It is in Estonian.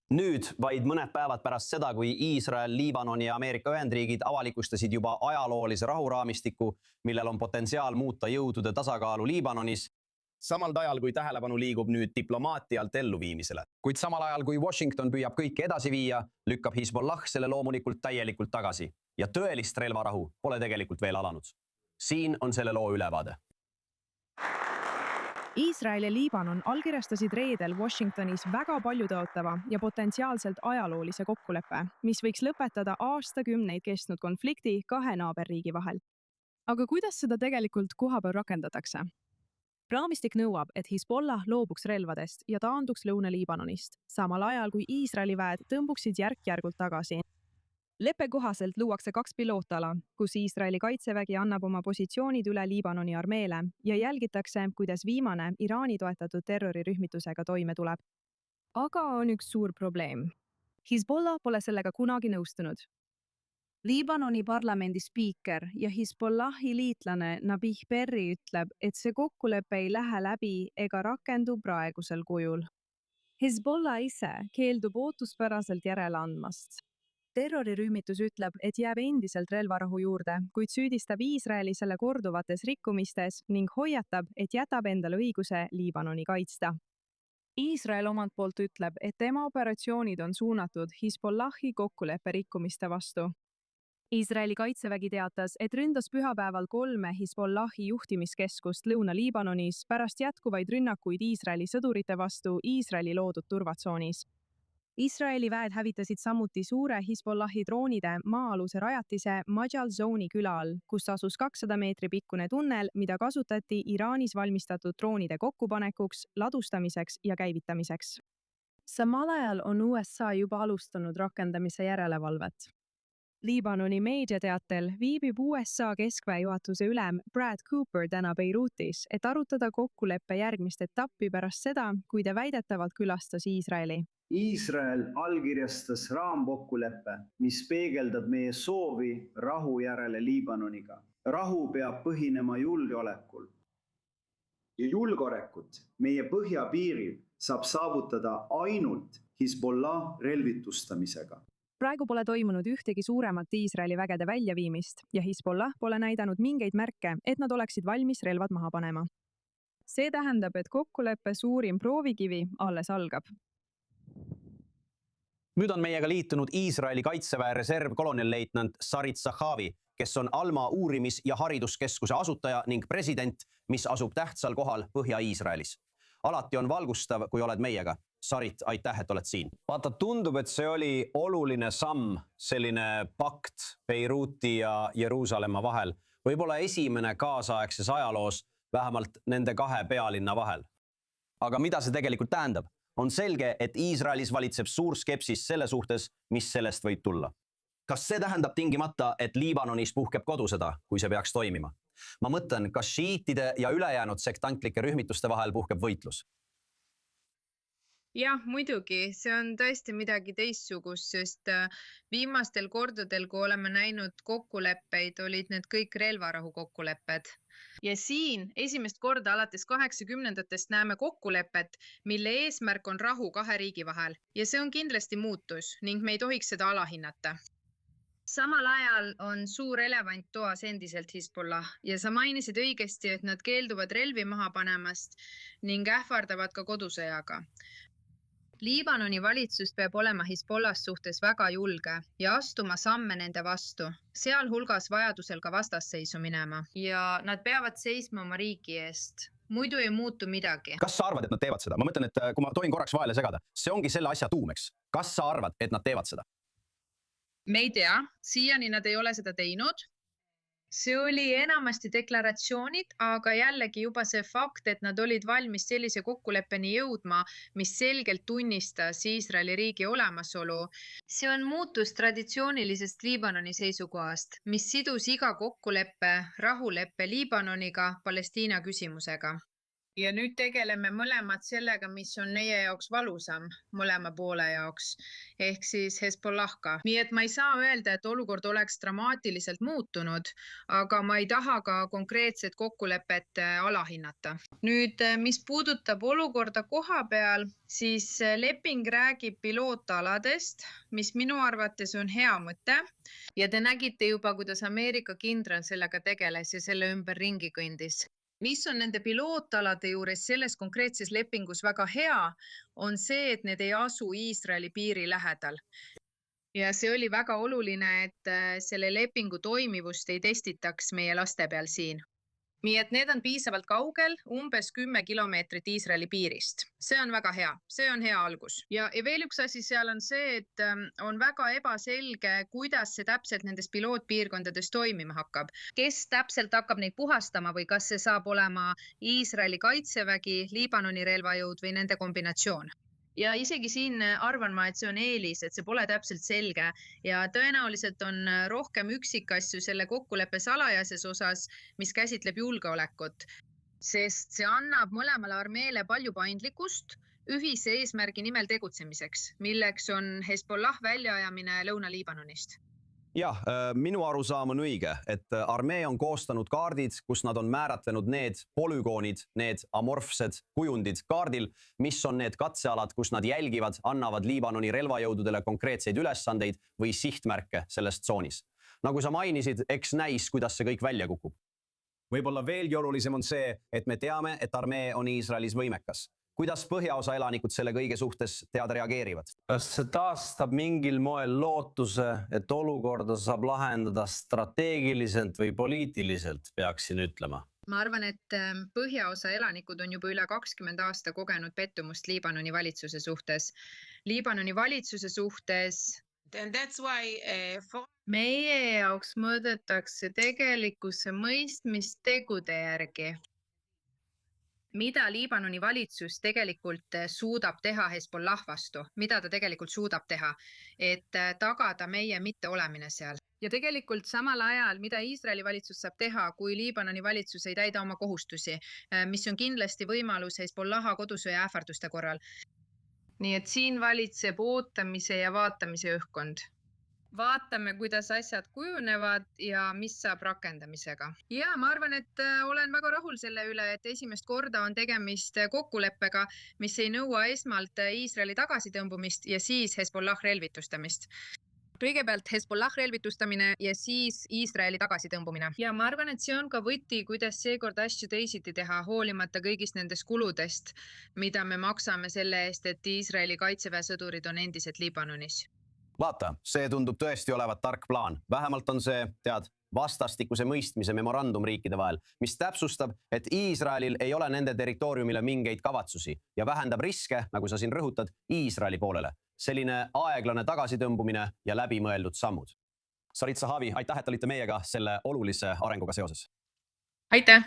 Nüüd vaid mõned päevad pärast seda, kui Iisrael, Liibanon ja Ameerika Ühendriigid avalikustasid juba ajaloolise rahuraamistiku, millel on potentsiaal muuta jõudude tasakaalu Liibanonis, samal ajal kui tähelepanu liigub nüüd diplomaatialt elluviimisele. Kuid samal ajal kui Washington püüab kõike edasi viia, lükkab Hezbollah selle loomulikult täielikult tagasi ja tõelist relvarahu pole tegelikult veel alanud. Siin on selle loo ülevaade. Iisrael ja Liibanon allkirjastasid reedel Washingtonis väga paljutõotava ja potentsiaalselt ajaloolise kokkuleppe, mis võiks lõpetada aastakümneid kestnud konflikti kahe naaberriigi vahel. Aga kuidas seda tegelikult kohapeal rakendatakse? Raamistik nõuab, et Hezbollah loobuks relvadest ja taanduks Lõuna-Liibanonist, samal ajal kui Iisraeli väed tõmbuksid järk-järgult tagasi. Leppe kohaselt luuakse 2 pilootala, kus Iisraeli kaitsevägi annab oma positsioonid üle Liibanoni armeele ja jälgitakse, kuidas viimane Iraani toetatud terrorirühmitusega toime tuleb. Aga on üks suur probleem. Hezbollah pole sellega kunagi nõustunud. Liibanoni parlamendi spiiker ja Hezbollahi liitlane Nabih Berri ütleb, et see kokkulepe ei lähe läbi ega rakendu praegusel kujul. Hezbollah ise keeldub ootuspäraselt järele andmast. Terrorirühmitus ütleb, et jääb endiselt relvarahu juurde, kuid süüdistab Iisraeli selle korduvates rikkumistes ning hoiatab, et jätab endale õiguse Liibanoni kaitsta. Iisrael omalt poolt ütleb, et tema operatsioonid on suunatud Hezbollahi kokkuleppe rikkumiste vastu. Iisraeli kaitsevägi teatas, et ründas pühapäeval 3 Hezbollahi juhtimiskeskust Lõuna-Liibanonis pärast jätkuvaid rünnakuid Iisraeli sõdurite vastu Iisraeli loodud turvatsoonis. Iisraeli väed hävitasid samuti suure Hezbollahi droonide maa-aluse rajatise Majal Zone'i küla all, kus asus 200 meetri pikkune tunnel, mida kasutati Iraanis valmistatud droonide kokkupanekuks, ladustamiseks ja käivitamiseks. Samal ajal on USA juba alustanud rakendamise järelevalvet. Liibanoni meediateatel viibib USA keskväe juhatuse ülem Brad Cooper täna Beirutis, et arutada kokkuleppe järgmist etappi pärast seda, kui ta väidetavalt külastas Iisraeli. Iisrael allkirjastas raamkokkuleppe, mis peegeldab meie soovi rahu järele Liibanoniga. Rahu peab põhinema julgeolekul. Ja julgeolekut meie põhjapiiril saab saavutada ainult Hezbollah relvitustamisega. Praegu pole toimunud ühtegi suuremat Iisraeli vägede väljaviimist ja Hezbollah pole näidanud mingeid märke, et nad oleksid valmis relvad maha panema. See tähendab, et kokkuleppe suurim proovikivi alles algab. Nüüd on meiega liitunud Iisraeli kaitseväe reservkolonelleitnant Sarit Zahavi, kes on Alma uurimis- ja hariduskeskuse asutaja ning president, mis asub tähtsal kohal Põhja-Iisraelis. Alati on valgustav, kui oled meiega. Sarit, aitäh, et oled siin. Vaata, tundub, et see oli oluline samm, selline pakt Beiruti ja Jeruusalemma vahel. Võib-olla esimene kaasaegses ajaloos vähemalt nende 2 pealinna vahel. Aga mida see tegelikult tähendab? On selge, et Iisraelis valitseb suur skepsis selle suhtes, mis sellest võib tulla. Kas see tähendab tingimata, et Liibanonis puhkeb kodusõda, kui see peaks toimima? Ma mõtlen, kas šiitide ja ülejäänud sektantlike rühmituste vahel puhkeb võitlus? Jah, muidugi, see on tõesti midagi teistsugust, sest viimastel kordadel, kui oleme näinud kokkuleppeid, olid need kõik relvarahu kokkulepped. Ja siin esimest korda alates 80-ndatest näeme kokkulepet, mille eesmärk on rahu 2 riigi vahel. Ja see on kindlasti muutus ning me ei tohiks seda alahinnata. Samal ajal on suur elevant toas endiselt Hezbollah ja sa mainisid õigesti, et nad keelduvad relvi maha panemast ning ähvardavad ka kodusõjaga. Liibanoni valitsus peab olema Hezbollah suhtes väga julge ja astuma samme nende vastu, sealhulgas vajadusel ka vastasseisu minema. Ja nad peavad seisma oma riigi eest. Muidu ei muutu midagi. Kas sa arvad, et nad teevad seda? Ma mõtlen, et kui ma tohin korraks vahele segada, see ongi selle asja tuumeks. Kas sa arvad, et nad teevad seda? Me ei tea, siiani nad ei ole seda teinud. See oli enamasti deklaratsioonid, aga jällegi juba see fakt, et nad olid valmis sellise kokkuleppeni jõudma, mis selgelt tunnistas Iisraeli riigi olemasolu. See on muutus traditsioonilisest Liibanoni seisukohast, mis sidus iga kokkuleppe, rahuleppe Liibanoniga Palestiina küsimusega. ja nüüd tegeleme mõlemad sellega, mis on meie jaoks valusam, mõlema poole jaoks, ehk siis Hezbollahka. Nii et ma ei saa öelda, et olukord oleks dramaatiliselt muutunud, aga ma ei taha ka konkreetset kokkulepet alahinnata. Nüüd, mis puudutab olukorda koha peal, siis leping räägib pilootaladest, mis minu arvates on hea mõte. Ja te nägite juba, kuidas Ameerika kindral sellega tegeles ja selle ümber ringi kõndis. Mis on nende pilootalade juures selles konkreetses lepingus väga hea, on see, et need ei asu Iisraeli piiri lähedal. Ja see oli väga oluline, et selle lepingu toimivust ei testitaks meie laste peal siin. Nii et need on piisavalt kaugel, umbes 10 kilomeetrit Iisraeli piirist. See on väga hea, see on hea algus. Ja veel üks asi seal on see, et on väga ebaselge, kuidas see täpselt nendes pilootpiirkondades toimima hakkab. Kes täpselt hakkab neid puhastama või kas see saab olema Iisraeli kaitsevägi, Liibanoni relvajõud või nende kombinatsioon. Ja isegi siin arvan ma, et see on eelis, et see pole täpselt selge ja tõenäoliselt on rohkem üksikasju selle kokkuleppe salajases osas, mis käsitleb julgeolekut, sest see annab mõlemale armeele palju paindlikkust ühise eesmärgi nimel tegutsemiseks, milleks on Hezbollah väljaajamine Lõuna-Liibanonist. Jah, minu arusaam on õige, et armee on koostanud kaardid, kus nad on määratlenud need polügoonid, need amorfsed kujundid kaardil, mis on need katsealad, kus nad jälgivad, annavad Liibanoni relvajõududele konkreetseid ülesandeid või sihtmärke selles tsoonis. Nagu sa mainisid, eks näis, kuidas see kõik välja kukub. Võib-olla veelgi olulisem on see, et me teame, et armee on Iisraelis võimekas. Kuidas põhjaosa elanikud selle kõige suhtes teada reageerivad? Kas see taastab mingil moel lootuse, et olukorda saab lahendada strateegiliselt või poliitiliselt, peaksin ütlema? Ma arvan, et põhjaosa elanikud on juba üle 20 aasta kogenud pettumust Liibanoni valitsuse suhtes. Liibanoni valitsuse suhtes meie jaoks mõõdetakse tegelikkuse mõistmist tegude järgi. Mida Liibanoni valitsus tegelikult suudab teha Hezbollah vastu, mida ta tegelikult suudab teha, et tagada meie mitteolemine seal. Ja tegelikult samal ajal, mida Iisraeli valitsus saab teha, kui Liibanoni valitsus ei täida oma kohustusi, mis on kindlasti võimalus Hezbollaha kodusõja ähvarduste korral. Nii et siin valitseb ootamise ja vaatamise õhkkond. Vaatame, kuidas asjad kujunevad ja mis saab rakendamisega. Ja ma arvan, et olen väga rahul selle üle, et esimest korda on tegemist kokkuleppega, mis ei nõua esmalt Iisraeli tagasitõmbumist ja siis Hezbollah relvitustamist. Kõigepealt Hezbollah relvitustamine ja siis Iisraeli tagasitõmbumine. Ja ma arvan, et see on ka võti, kuidas seekord asju teisiti teha, hoolimata kõigist nendest kuludest, mida me maksame selle eest, et Iisraeli kaitseväesõdurid on endiselt Liibanonis. Vaata, see tundub tõesti olevat tark plaan. Vähemalt on see, vastastikuse mõistmise memorandum riikide vahel, mis täpsustab, et Iisraelil ei ole nende territooriumile mingeid kavatsusi ja vähendab riske, nagu sa siin rõhutad, Iisraeli poolele. Selline aeglane tagasitõmbumine ja läbimõeldud sammud. Sarit Zahavi, aitäh, et olite meiega selle olulise arenguga seoses. Aitäh!